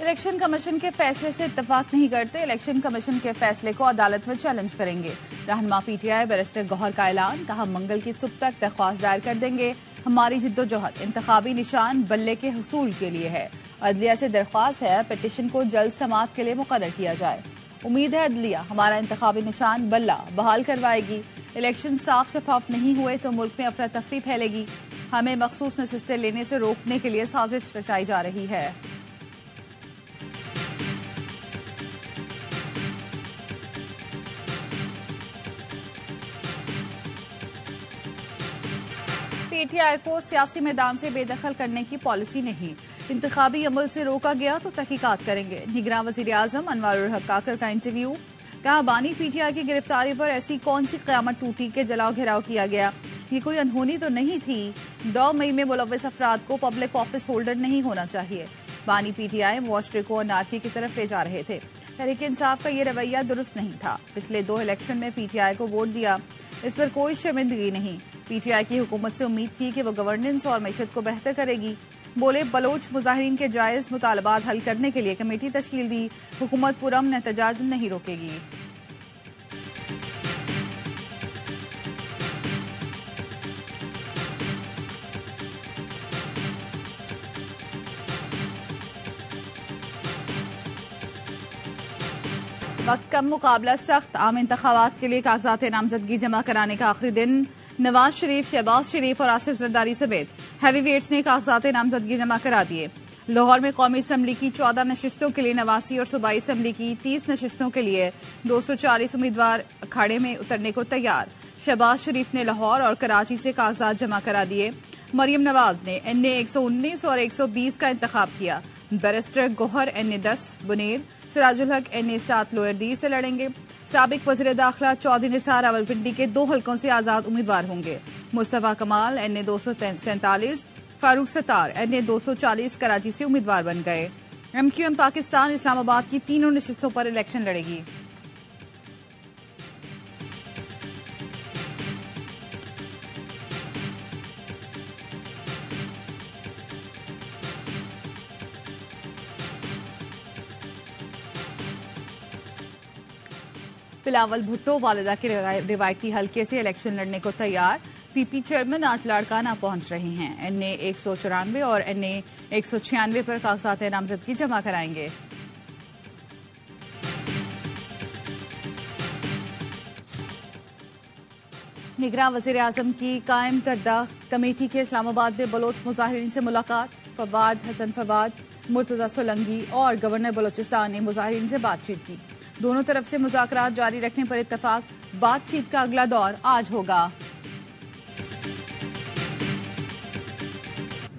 Election commission کے فیصلے سے اتفاق نہیں کرتے، الیکشن کمیشن کے فیصلے کو عدالت میں چیلنج کریں گے۔ رہنما پی ٹی آئی بیرسٹر گوہر کا اعلان، کہا منگل کی صبح تک درخواست دائر کر دیں گے۔ ہماری جدوجہد انتخابی نشان بلے کے حصول کے لیے ہے۔ عدلیہ سے درخواست ہے پٹیشن کو جلد سماعت کے لیے مقرر کیا جائے۔ امید ہے عدلیہ ہمارا انتخابی نشان بلہ بحال کروائے گی۔ الیکشن صاف شفاف نہیں ہوئے تو ملک میں افراتفری پھیلے گی۔ ہمیں مخصوص نشستیں لینے سے روکنے کے لیے سازش رچائی جا رہی ہے۔ پی ٹی آئی کو سیاسی میدان سے بے دخل کرنے کی پالیسی نہیں، انتخابی عمل سے روکا گیا تو تحقیقات کریں گے۔ نگراں وزیر اعظم انوار الحق کاکڑ کا انٹرویو، کہا بانی پی ٹی آئی کی گرفتاری پر ایسی کون سی قیامت ٹوٹی کہ جلاؤ گھیراؤ کیا گیا، یہ کوئی انہونی تو نہیں تھی۔ 2 مئی میں ملوث افراد کو پبلک آفس ہولڈر نہیں ہونا چاہیے۔ بانی پی ٹی آئی معاشرے کو انارکی کی طرف لے جا رہے تھے۔ تحریک انصاف کا یہ رویہ درست نہیں تھا۔ پچھلے 2 الیکشن میں پی ٹی آئی کو ووٹ دیا، اس پر کوئی شرمندگی نہیں۔ پی ٹی آئی کی حکومت سے امید تھی کہ وہ گورننس اور معیشت کو بہتر کرے گی۔ بولے بلوچ مظاہرین کے جائز مطالبات حل کرنے کے لیے کمیٹی تشکیل دی، حکومت پرامن احتجاج نہیں روکے گی۔ وقت کم، مقابلہ سخت، عام انتخابات کے لیے کاغذات نامزدگی جمع کرانے کا آخری دن۔ نواز شریف، شہباز شریف اور آصف زرداری سمیت ہیوی ویٹس نے کاغذات نامزدگی جمع کرا دیے۔ لاہور میں قومی اسمبلی کی 14 نشستوں کے لیے 89 اور صوبائی اسمبلی کی 30 نشستوں کے لیے 240 امیدوار اکھاڑے میں اترنے کو تیار۔ شہباز شریف نے لاہور اور کراچی سے کاغذات جمع کرا دیے۔ مریم نواز نے این اے 119 اور 120 کا انتخاب کیا۔ بیرسٹر گوہر این اے 10 بنیر، سراج الحق این اے 7 لوئر دیر سے لڑیں گے۔ سابق وزیر داخلہ چودھری نثار راولپنڈی کے 2 حلقوں سے آزاد امیدوار ہوں گے۔ مصطفیٰ کمال این اے 247، فاروق ستار این اے 240 کراچی سے امیدوار بن گئے۔ ایم کیو ایم پاکستان اسلام آباد کی 3 نشستوں پر الیکشن لڑے گی۔ بلاول بھٹو والدہ کے روایتی حلقے سے الیکشن لڑنے کو تیار۔ پی پی چیئرمین آج لاڑکانہ پہنچ رہے ہیں۔ این اے 194 اور این اے 196 پر کاغذات نامزدگی جمع کرائیں گے۔ نگراں وزیر اعظم کی قائم کردہ کمیٹی کے اسلام آباد میں بلوچ مظاہرین سے ملاقات۔ فواد حسن فواد، مرتضی سولنگی اور گورنر بلوچستان نے مظاہرین سے بات چیت کی۔ دونوں طرف سے مذاکرات جاری رکھنے پر اتفاق، بات چیت کا اگلا دور آج ہوگا۔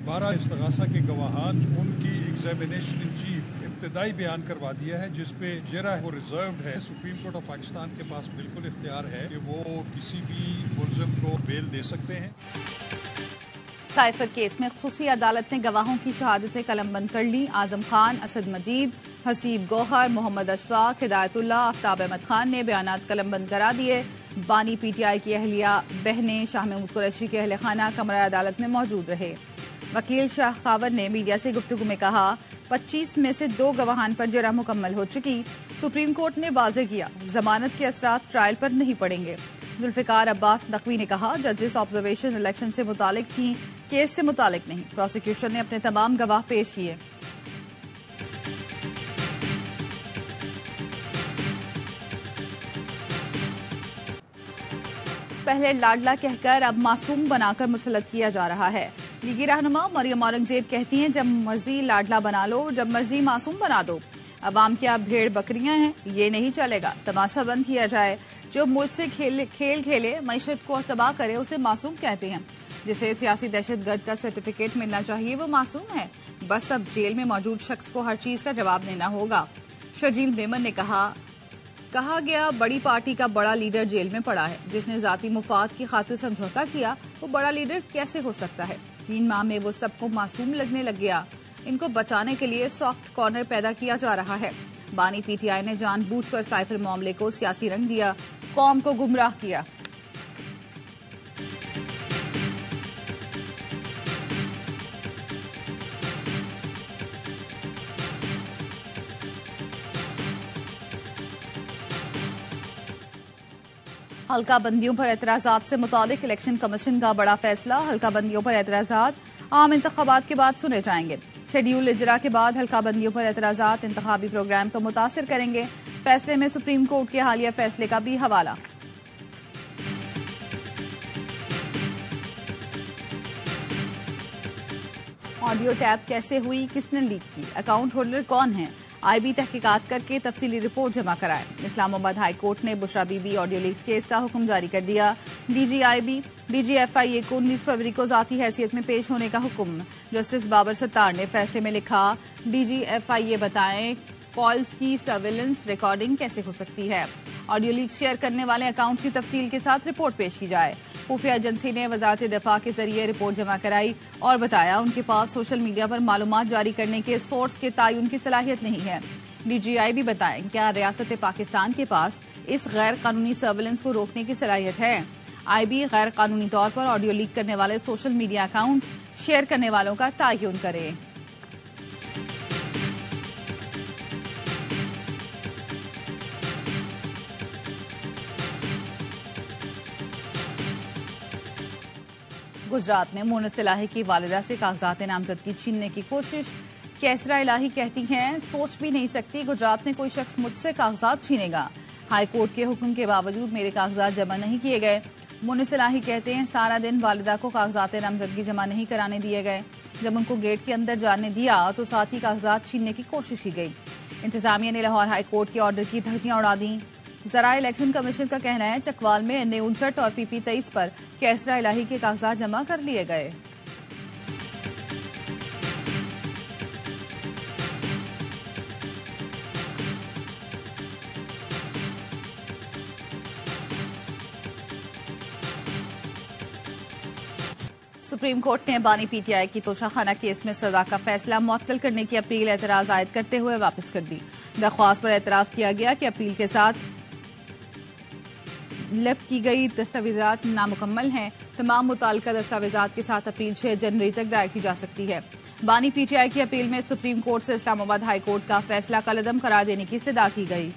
12 استغاثہ کے گواہان، ان کی ایگزامینیشن ان چیف ابتدائی بیان کروا دیا ہے، جس پہ جرا وہ ریزروڈ ہے۔ سپریم کورٹ آف پاکستان کے پاس بالکل اختیار ہے کہ وہ کسی بھی ملزم کو بیل دے سکتے ہیں۔ سائفر کیس میں خصوصی عدالت نے گواہوں کی شہادتیں قلم بند کر لی۔ اعظم خان، اسد مجید، حسیب گوہر، محمد اشفاق، ہدایت اللہ، آفتاب احمد خان نے بیانات قلم بند کرا دیے۔ بانی پی ٹی آئی کی اہلیہ بہنیں شاہ محمود قریشی کے اہل خانہ کمرہ عدالت میں موجود رہے۔ وکیل شاہ خاور نے میڈیا سے گفتگو میں کہا 25 میں سے 2 گواہان پر جرح مکمل ہو چکی۔ سپریم کورٹ نے واضح کیا ضمانت کے اثرات ٹرائل پر نہیں پڑیں گے۔ ذوالفقار عباس نقوی نے کہا ججز آبزرویشن الیکشن سے متعلق تھیں، کیس سے متعلق نہیں۔ پروسیکیوشن نے اپنے تمام گواہ پیش کیے۔ پہلے لاڈلا کہہ کر اب معصوم بنا کر مسلط کیا جا رہا ہے۔ لیگی رہنما مریم اورنگزیب کہتی ہیں جب مرضی لاڈلا بنا لو، جب مرضی معصوم بنا دو۔ عوام کیا بھیڑ بکریاں ہیں؟ یہ نہیں چلے گا، تماشا بند کیا جائے۔ جو ملک سے کھیل کھیلے، معیشت کو تباہ کرے، اسے معصوم کہتے ہیں۔ جسے سیاسی دہشت گرد کا سرٹیفکیٹ ملنا چاہیے وہ معصوم ہے، بس اب جیل میں موجود شخص کو ہر چیز کا جواب دینا ہوگا۔ شرجیل میمن نے کہا گیا بڑی پارٹی کا بڑا لیڈر جیل میں پڑا ہے، جس نے ذاتی مفاد کی خاطر سمجھوتا کیا وہ بڑا لیڈر کیسے ہو سکتا ہے؟ 3 ماہ میں وہ سب کو معصوم لگنے لگ گیا۔ ان کو بچانے کے لیے سافٹ کارنر پیدا کیا جا رہا ہے۔ بانی پی ٹی آئی نے جان بوجھ کر سائفر معاملے کو سیاسی رنگ دیا، قوم کو گمراہ کیا۔ حلقہ بندیوں پر اعتراضات سے متعلق الیکشن کمیشن کا بڑا فیصلہ، حلقہ بندیوں پر اعتراضات عام انتخابات کے بعد سنے جائیں گے۔ شیڈیول اجرا کے بعد حلقہ بندیوں پر اعتراضات انتخابی پروگرام کو متاثر کریں گے۔ فیصلے میں سپریم کورٹ کے حالیہ فیصلے کا بھی حوالہ۔ آڈیو ٹیپ کیسے ہوئی، کس نے لیک کی، اکاؤنٹ ہولڈر کون ہے، آئی بی تحقیقات کر کے تفصیلی رپورٹ جمع کرائے۔ اسلام آباد ہائی کورٹ نے Bushra Bibi audio leaks case کا حکم جاری کر دیا۔ D G I B, D G F I A کو 19 فروری کو ذاتی حیثیت میں پیش ہونے کا حکم۔ جسٹس بابر ستار نے فیصلے میں لکھا، ڈی جی ایف آئی اے بتائیں کالز کی سرویلنس ریکارڈنگ کیسے ہو سکتی ہے، آڈیو لیکس شیئر کرنے والے اکاؤنٹس کی تفصیل کے ساتھ رپورٹ پیش کی جائے۔ خفیہ ایجنسی نے وزارت دفاع کے ذریعے رپورٹ جمع کرائی اور بتایا ان کے پاس سوشل میڈیا پر معلومات جاری کرنے کے سورس کے تعین کی صلاحیت نہیں ہے۔ ڈی جی آئی بھی بتائیں کیا ریاست پاکستان کے پاس اس غیر قانونی سرویلنس کو روکنے کی صلاحیت ہے۔ آئی بی غیر قانونی طور پر آڈیو لیک کرنے والے سوشل میڈیا اکاؤنٹس شیئر کرنے والوں کا تعین کرے۔ گجرات میں مونس الہی کی والدہ سے کاغذات نامزدگی چھیننے کی کوشش، کیسرا الہی کہتی ہیں سوچ بھی نہیں سکتی گجرات میں کوئی شخص مجھ سے کاغذات چھینے گا، ہائی کورٹ کے حکم کے باوجود میرے کاغذات جمع نہیں کیے گئے۔ مونس الہی کہتے ہیں سارا دن والدہ کو کاغذات نامزدگی جمع نہیں کرانے دیے گئے، جب ان کو گیٹ کے اندر جانے دیا تو ساتھی کاغذات چھیننے کی کوشش کی گئی۔ انتظامیہ نے لاہور ہائی کورٹ کے آرڈر کی دھجیاں اڑا دیں۔ ذرائع الیکشن کمیشن کا کہنا ہے چکوال میں NA 59 اور PP 23 پر کیسرا الہی کے کاغذات جمع کر لیے گئے۔ سپریم کورٹ نے بانی پی ٹی آئی کی توشہ خانہ کیس میں سزا کا فیصلہ معطل کرنے کی اپیل اعتراض عائد کرتے ہوئے واپس کر دی۔ درخواست پر اعتراض کیا گیا کہ اپیل کے ساتھ لفٹ کی گئی دستاویزات نامکمل ہیں، تمام متعلقہ دستاویزات کے ساتھ اپیل 6 جنوری تک دائر کی جا سکتی ہے۔ بانی پی ٹی آئی کی اپیل میں سپریم کورٹ سے اسلام آباد ہائی کورٹ کا فیصلہ کالعدم قرار دینے کی استدعا کی گئی۔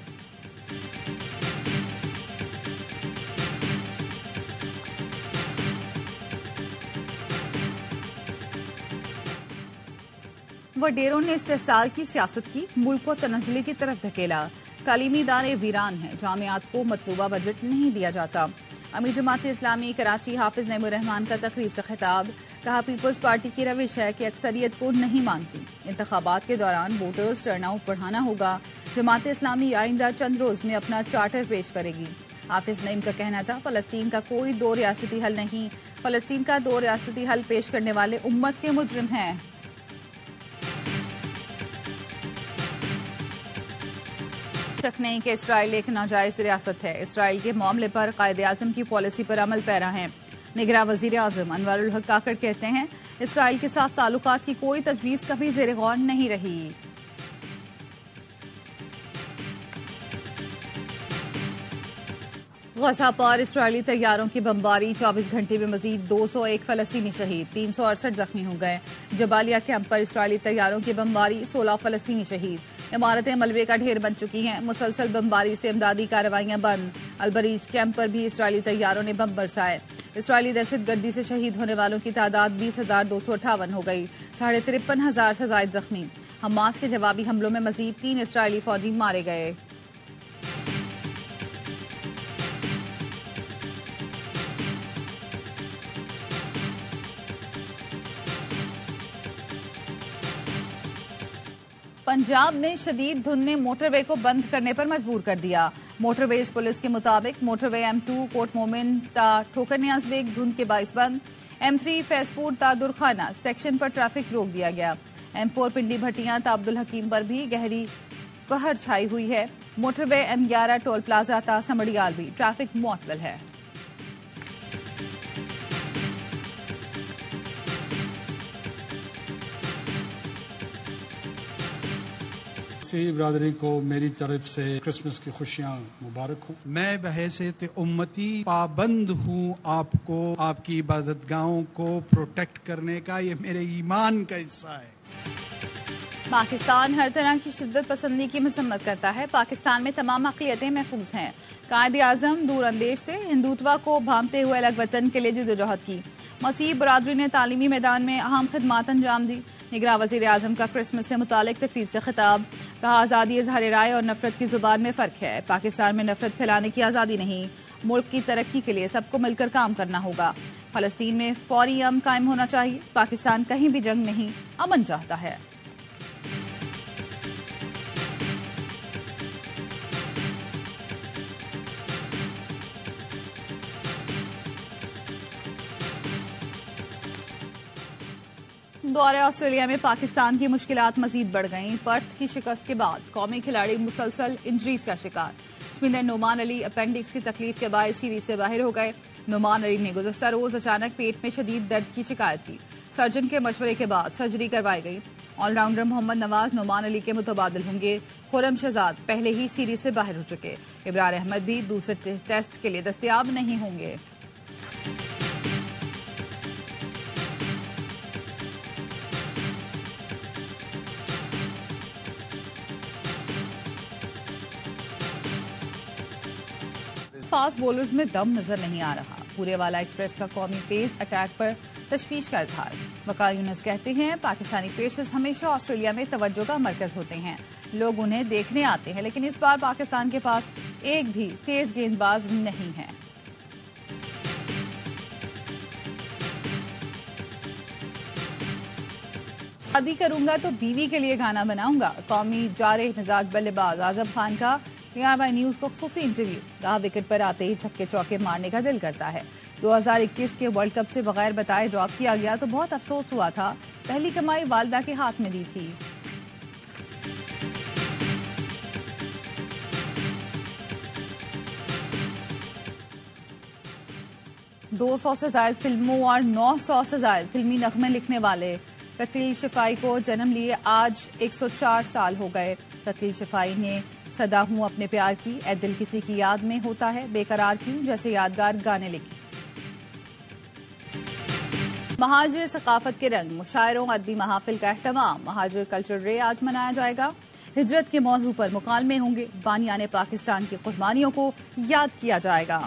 وڈیروں نے استحصال کی سیاست کی، ملک کو تنزلی کی طرف دھکیلا، تعلیمی ادارے ویران ہیں، جامعات کو مطلوبہ بجٹ نہیں دیا جاتا۔ امیر جماعت اسلامی کراچی حافظ نعیم الرحمان کا تقریب سے خطاب، کہا پیپلز پارٹی کی روش ہے کہ اکثریت کو نہیں مانتی، انتخابات کے دوران ووٹرز ٹرن آؤٹ بڑھانا ہوگا، جماعت اسلامی آئندہ چند روز میں اپنا چارٹر پیش کرے گی۔ حافظ نعیم کا کہنا تھا فلسطین کا کوئی دو ریاستی حل نہیں، فلسطین کا دو ریاستی حل پیش کرنے والے امت کے مجرم ہیں۔ شک نہیں کہ اسرائیل ایک ناجائز ریاست ہے، اسرائیل کے معاملے پر قائد اعظم کی پالیسی پر عمل پیرا ہیں۔ نگراں وزیر اعظم انوار الحق کاکڑ کہتے ہیں اسرائیل کے ساتھ تعلقات کی کوئی تجویز کبھی زیر غور نہیں رہی۔ غزہ پر اسرائیلی طیاروں کی بمباری، 24 گھنٹے میں مزید 201 فلسطینی شہید، 368 زخمی ہو گئے۔ جبالیہ کیمپ پر اسرائیلی طیاروں کی بمباری، 16 فلسطینی شہید، عمارتیں ملبے کا ڈھیر بن چکی ہیں، مسلسل بمباری سے امدادی کارروائیاں بند۔ البریج کیمپ پر بھی اسرائیلی طیاروں نے بم برسائے۔ اسرائیلی دہشت گردی سے شہید ہونے والوں کی تعداد 20,258 ہو گئی، 53,500 سے زائد زخمی۔ حماس کے جوابی حملوں میں مزید 3 اسرائیلی فوجی مارے گئے۔ پنجاب میں شدید دھند نے موٹر وے کو بند کرنے پر مجبور کر دیا۔ موٹر ویز پولیس کے مطابق موٹر وے M2 کوٹ مومن تا ٹھوکر نیاز بیگ دھند کے باعث بند، M3 فیضپور تا درخانہ سیکشن پر ٹریفک روک دیا گیا۔ M4 پنڈی بھٹیاں تا عبدالحکیم پر بھی گہری قہر چھائی ہوئی ہے۔ موٹر وے M11 ٹول پلازا تا سمڑیال بھی ٹریفک معطل ہے۔ برادری کو میری طرف سے کرسمس کی خوشیاں مبارک ہوں۔ میں بحیثیت امتی پابند ہوں آپ کو، آپ کی عبادت گاہوں کو پروٹیکٹ کرنے کا، یہ میرے ایمان کا حصہ ہے۔ پاکستان ہر طرح کی شدت پسندی کی مذمت کرتا ہے. پاکستان میں تمام اقلیتیں محفوظ ہیں. قائد اعظم دور اندیش تھے. ہندوتوا کو بھانپتے ہوئے الگ وطن کے لیے جدوجہد کی. مسیحی برادری نے تعلیمی میدان میں اہم خدمات انجام دی. نگراں وزیر اعظم کا کرسمس سے متعلق تقریب سے خطاب. کہا آزادی اظہار رائے اور نفرت کی زبان میں فرق ہے. پاکستان میں نفرت پھیلانے کی آزادی نہیں. ملک کی ترقی کے لیے سب کو مل کر کام کرنا ہوگا. فلسطین میں فوری امن قائم ہونا چاہیے. پاکستان کہیں بھی جنگ نہیں، امن چاہتا ہے. دورہ آسٹریلیا میں پاکستان کی مشکلات مزید بڑھ گئیں. پرتھ کی شکست کے بعد قومی کھلاڑی مسلسل انجریز کا شکار. اسپنر نعمان علی اپینڈکس کی تکلیف کے باعث سیریز سے باہر ہو گئے. نعمان علی نے گزشتہ روز اچانک پیٹ میں شدید درد کی شکایت کی. سرجن کے مشورے کے بعد سرجری کروائی گئی. آل راؤنڈر محمد نواز نعمان علی کے متبادل ہوں گے. خرم شہزاد پہلے ہی سیریز سے باہر ہو چکے. ابرار احمد بھی دوسرے ٹیسٹ کے لیے دستیاب نہیں ہوں گے. فاسٹ بولرز میں دم نظر نہیں آ رہا. پورے والا ایکسپریس کا قومی پیس اٹیک پر تشویش کا اظہار. وقار یونس کہتے ہیں پاکستانی پیسرز ہمیشہ آسٹریلیا میں توجہ کا مرکز ہوتے ہیں. لوگ انہیں دیکھنے آتے ہیں، لیکن اس بار پاکستان کے پاس ایک بھی تیز گیند باز نہیں ہے. شادی کروں گا تو بیوی کے لیے گانا بناؤں گا. قومی جارح مزاج بلے باز اعظم خان کا PRY نیوز کو خصوصی انٹرویو. کہا وکٹ پر آتے ہی چھکے چوکے مارنے کا دل کرتا ہے. 2021 کے ورلڈ کپ سے بغیر بتائے ڈراپ کیا گیا تو بہت افسوس ہوا تھا. پہلی کمائی والدہ کے ہاتھ میں دی تھی. دو 100 سے زائد فلموں اور 900 سے زائد فلمی نغمے لکھنے والے قتیل شفائی کو جنم لیے آج 104 سال ہو گئے. قتیل شفائی نے صدا ہوں اپنے پیار کی، اے دل کسی کی یاد میں ہوتا ہے بے قرار کیوں جیسے یادگار گانے لکھے. مہاجر ثقافت کے رنگ، مشاعروں ادبی محافل کا اہتمام. مہاجر کلچر ڈے آج منایا جائے گا. ہجرت کے موضوع پر مکالمے ہوں گے. بانیان پاکستان کی قربانیوں کو یاد کیا جائے گا.